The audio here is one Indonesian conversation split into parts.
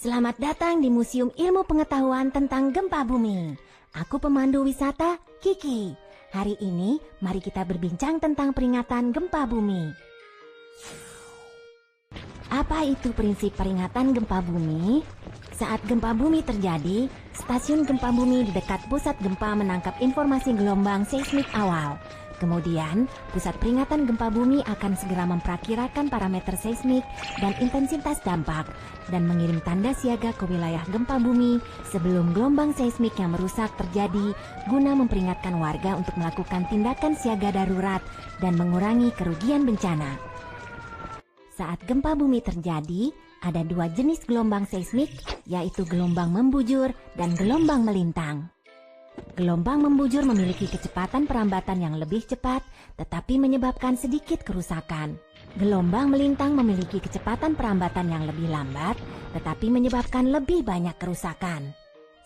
Selamat datang di Museum Ilmu Pengetahuan tentang Gempa Bumi. Aku pemandu wisata, Kiki. Hari ini, mari kita berbincang tentang peringatan gempa bumi. Apa itu prinsip peringatan gempa bumi? Saat gempa bumi terjadi, stasiun gempa bumi di dekat pusat gempa menangkap informasi gelombang seismik awal. Kemudian, pusat peringatan gempa bumi akan segera memperakirakan parameter seismik dan intensitas dampak dan mengirim tanda siaga ke wilayah gempa bumi sebelum gelombang seismik yang merusak terjadi guna memperingatkan warga untuk melakukan tindakan siaga darurat dan mengurangi kerugian bencana. Saat gempa bumi terjadi, ada dua jenis gelombang seismik, yaitu gelombang membujur dan gelombang melintang. Gelombang membujur memiliki kecepatan perambatan yang lebih cepat, tetapi menyebabkan sedikit kerusakan. Gelombang melintang memiliki kecepatan perambatan yang lebih lambat, tetapi menyebabkan lebih banyak kerusakan.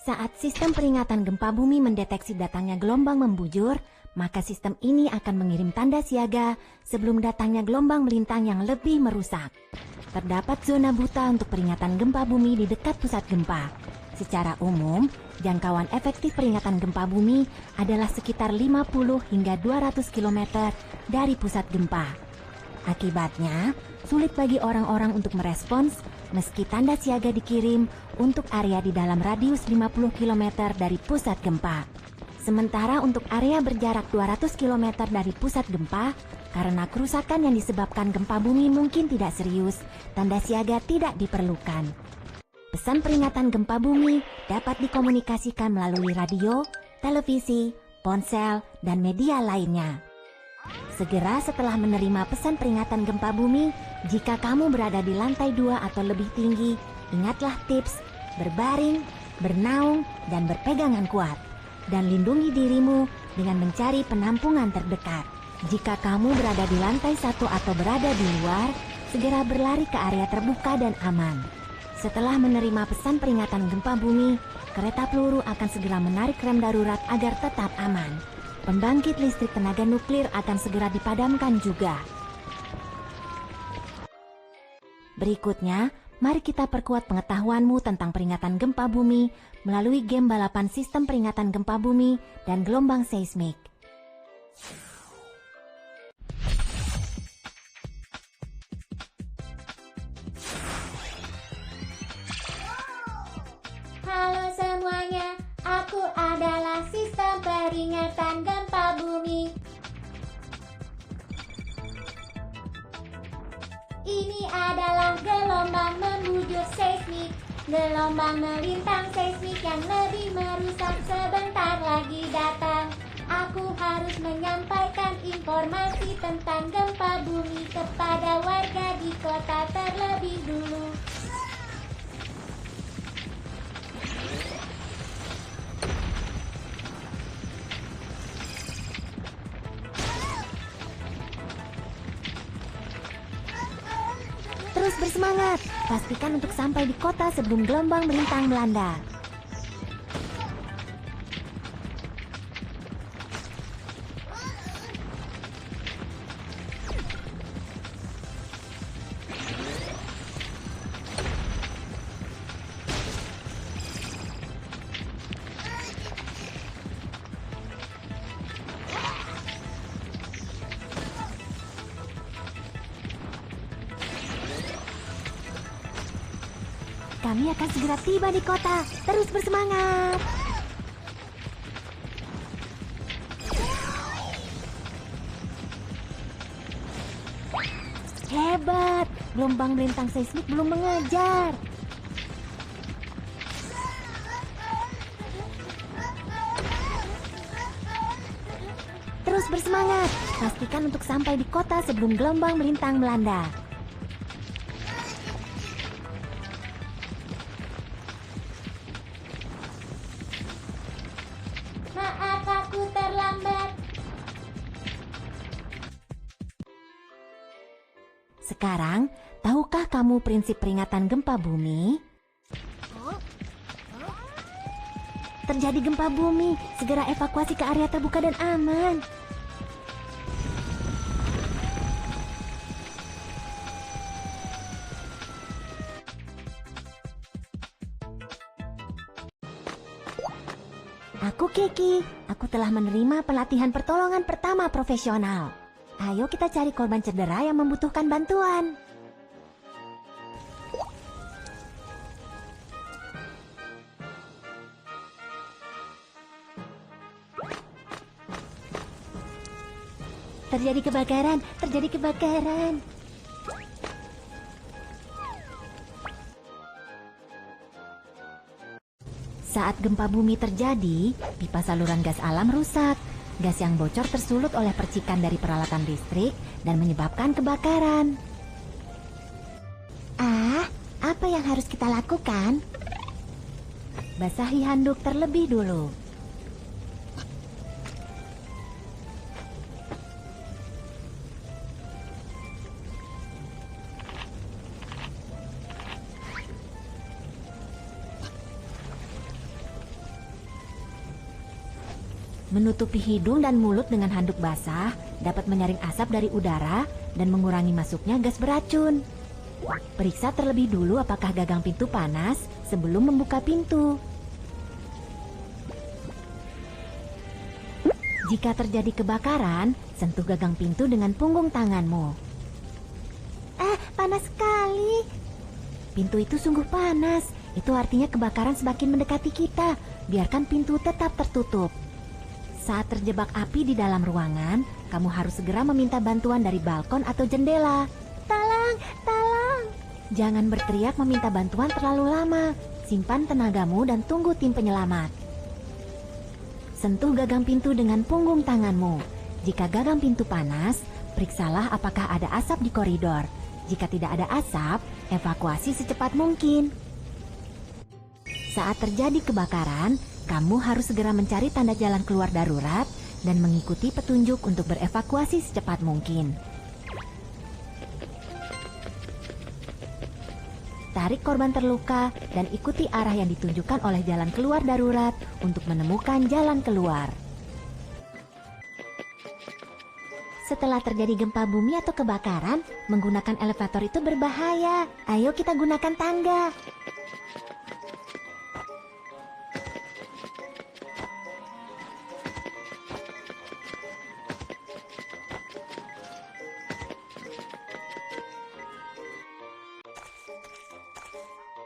Saat sistem peringatan gempa bumi mendeteksi datangnya gelombang membujur, maka sistem ini akan mengirim tanda siaga sebelum datangnya gelombang melintang yang lebih merusak. Terdapat zona buta untuk peringatan gempa bumi di dekat pusat gempa. Secara umum, jangkauan efektif peringatan gempa bumi adalah sekitar 50 hingga 200 km dari pusat gempa. Akibatnya, sulit bagi orang-orang untuk merespons meski tanda siaga dikirim untuk area di dalam radius 50 km dari pusat gempa. Sementara untuk area berjarak 200 km dari pusat gempa, karena kerusakan yang disebabkan gempa bumi mungkin tidak serius, tanda siaga tidak diperlukan. Pesan peringatan gempa bumi dapat dikomunikasikan melalui radio, televisi, ponsel, dan media lainnya. Segera setelah menerima pesan peringatan gempa bumi, jika kamu berada di lantai 2 atau lebih tinggi, ingatlah tips berbaring, bernaung, dan berpegangan kuat. Dan lindungi dirimu dengan mencari penampungan terdekat. Jika kamu berada di lantai 1 atau berada di luar, segera berlari ke area terbuka dan aman. Setelah menerima pesan peringatan gempa bumi, kereta peluru akan segera menarik rem darurat agar tetap aman. Pembangkit listrik tenaga nuklir akan segera dipadamkan juga. Berikutnya, mari kita perkuat pengetahuanmu tentang peringatan gempa bumi melalui game balapan sistem peringatan gempa bumi dan gelombang seismik. Halo semuanya, aku adalah sistem peringatan gempa bumi. Ini adalah gelombang membujur seismik, gelombang melintang seismik yang lebih merusak sebentar lagi datang. Aku harus menyampaikan informasi tentang gempa bumi kepada warga di kota terlebih dulu. Terus bersemangat, pastikan untuk sampai di kota sebelum gelombang melintang melanda. Kami akan segera tiba di kota. Terus bersemangat. Hebat, gelombang melintang seismik belum mengejar. Terus bersemangat, pastikan untuk sampai di kota sebelum gelombang melintang melanda. Maaf, aku terlambat. Sekarang, tahukah kamu prinsip peringatan gempa bumi? Terjadi gempa bumi, segera evakuasi ke area terbuka dan aman. Aku Kiki. Aku telah menerima pelatihan pertolongan pertama profesional. Ayo kita cari korban cedera yang membutuhkan bantuan. Terjadi kebakaran. Saat gempa bumi terjadi, pipa saluran gas alam rusak. Gas yang bocor tersulut oleh percikan dari peralatan listrik dan menyebabkan kebakaran. Apa yang harus kita lakukan? Basahi handuk terlebih dulu. Menutupi hidung dan mulut dengan handuk basah dapat menyaring asap dari udara dan mengurangi masuknya gas beracun. Periksa terlebih dulu apakah gagang pintu panas sebelum membuka pintu. Jika terjadi kebakaran, sentuh gagang pintu dengan punggung tanganmu. Panas sekali. Pintu itu sungguh panas. Itu artinya kebakaran semakin mendekati kita. Biarkan pintu tetap tertutup. Saat terjebak api di dalam ruangan, kamu harus segera meminta bantuan dari balkon atau jendela. Tolong! Jangan berteriak meminta bantuan terlalu lama. Simpan tenagamu dan tunggu tim penyelamat. Sentuh gagang pintu dengan punggung tanganmu. Jika gagang pintu panas, periksalah apakah ada asap di koridor. Jika tidak ada asap, evakuasi secepat mungkin. Saat terjadi kebakaran, kamu harus segera mencari tanda jalan keluar darurat dan mengikuti petunjuk untuk berevakuasi secepat mungkin. Tarik korban terluka dan ikuti arah yang ditunjukkan oleh jalan keluar darurat untuk menemukan jalan keluar. Setelah terjadi gempa bumi atau kebakaran, menggunakan elevator itu berbahaya. Ayo kita gunakan tangga.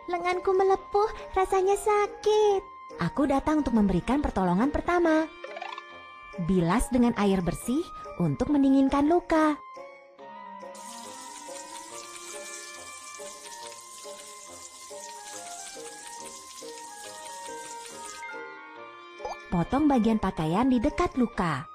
Lenganku melepuh, rasanya sakit. Aku datang untuk memberikan pertolongan pertama. Bilas dengan air bersih untuk mendinginkan luka. Potong bagian pakaian di dekat luka.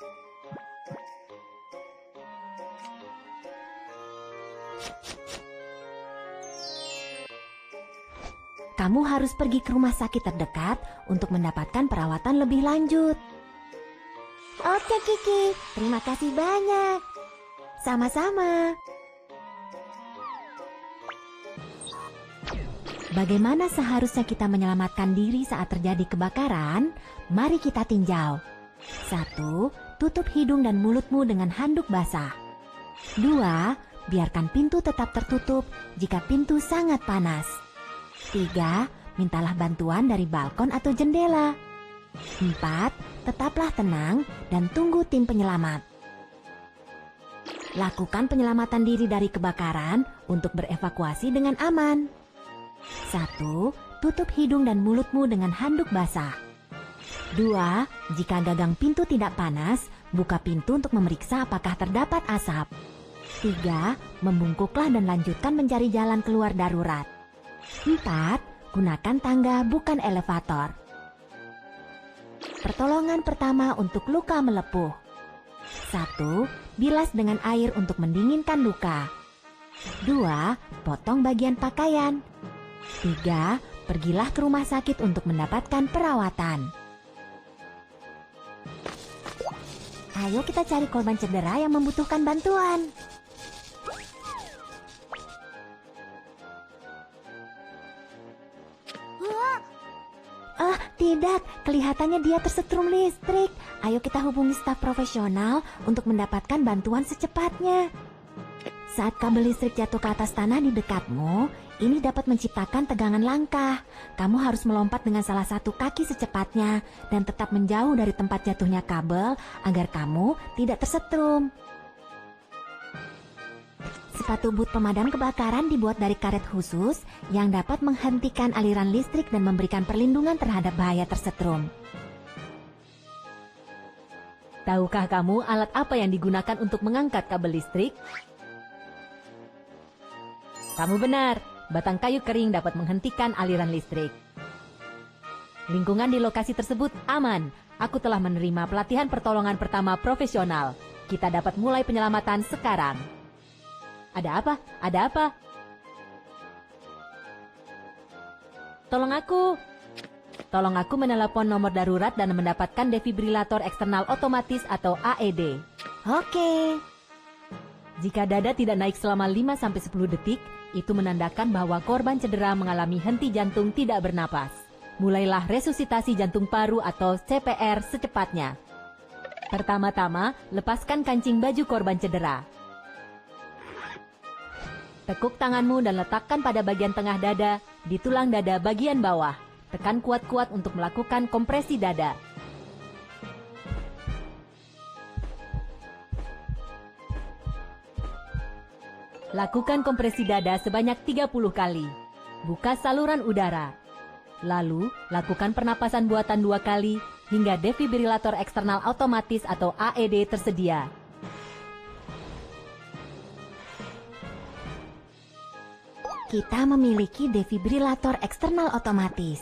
Kamu harus pergi ke rumah sakit terdekat untuk mendapatkan perawatan lebih lanjut. Oke Kiki, terima kasih banyak. Sama-sama. Bagaimana seharusnya kita menyelamatkan diri saat terjadi kebakaran? Mari kita tinjau. 1. Tutup hidung dan mulutmu dengan handuk basah. 2. Biarkan pintu tetap tertutup jika pintu sangat panas. 3. Mintalah bantuan dari balkon atau jendela. 4. Tetaplah tenang dan tunggu tim penyelamat. Lakukan penyelamatan diri dari kebakaran untuk berevakuasi dengan aman. 1. Tutup hidung dan mulutmu dengan handuk basah. 2. Jika gagang pintu tidak panas, buka pintu untuk memeriksa apakah terdapat asap. 3. Membungkuklah dan lanjutkan mencari jalan keluar darurat. 4. Gunakan tangga bukan elevator. Pertolongan pertama untuk luka melepuh. 1. Bilas dengan air untuk mendinginkan luka. 2. Potong bagian pakaian. 3. Pergilah ke rumah sakit untuk mendapatkan perawatan. Ayo kita cari korban cedera yang membutuhkan bantuan. Tidak, kelihatannya dia tersetrum listrik. Ayo kita hubungi staf profesional untuk mendapatkan bantuan secepatnya. Saat kabel listrik jatuh ke atas tanah di dekatmu, ini dapat menciptakan tegangan langkah. Kamu harus melompat dengan salah satu kaki secepatnya dan tetap menjauh dari tempat jatuhnya kabel agar kamu tidak tersetrum. Sepatu boot pemadam kebakaran dibuat dari karet khusus yang dapat menghentikan aliran listrik dan memberikan perlindungan terhadap bahaya tersetrum. Tahukah kamu alat apa yang digunakan untuk mengangkat kabel listrik? Kamu benar, batang kayu kering dapat menghentikan aliran listrik. Lingkungan di lokasi tersebut aman. Aku telah menerima pelatihan pertolongan pertama profesional. Kita dapat mulai penyelamatan sekarang. Ada apa? Ada apa? Tolong aku. Tolong aku menelepon nomor darurat dan mendapatkan defibrilator eksternal otomatis atau AED. Oke. Jika dada tidak naik selama 5-10 detik, itu menandakan bahwa korban cedera mengalami henti jantung tidak bernapas. Mulailah resusitasi jantung paru atau CPR secepatnya. Pertama-tama, lepaskan kancing baju korban cedera. Tekuk tanganmu dan letakkan pada bagian tengah dada, di tulang dada bagian bawah. Tekan kuat-kuat untuk melakukan kompresi dada. Lakukan kompresi dada sebanyak 30 kali. Buka saluran udara. Lalu, lakukan pernapasan buatan 2 kali hingga defibrilator eksternal otomatis atau AED tersedia. Kita memiliki defibrilator eksternal otomatis.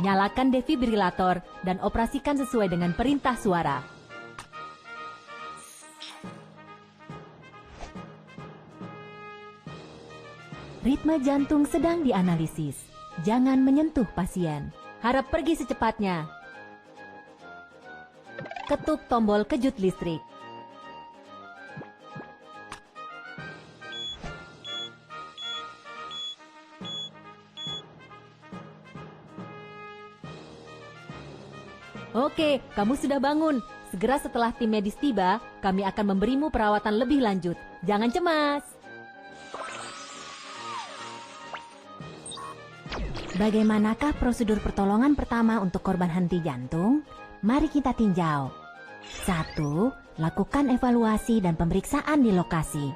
Nyalakan defibrilator dan operasikan sesuai dengan perintah suara. Ritme jantung sedang dianalisis. Jangan menyentuh pasien. Harap pergi secepatnya. Ketuk tombol kejut listrik. Oke, kamu sudah bangun. Segera setelah tim medis tiba, kami akan memberimu perawatan lebih lanjut. Jangan cemas. Bagaimanakah prosedur pertolongan pertama untuk korban henti jantung? Mari kita tinjau. 1. Lakukan evaluasi dan pemeriksaan di lokasi.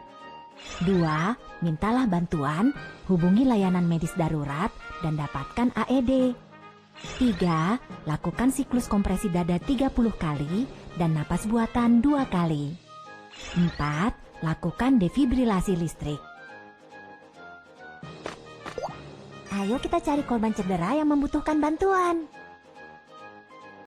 2. Mintalah bantuan, hubungi layanan medis darurat, dan dapatkan AED. 3. Lakukan siklus kompresi dada 30 kali dan napas buatan 2 kali. 4. Lakukan defibrilasi listrik. Ayo kita cari korban cedera yang membutuhkan bantuan.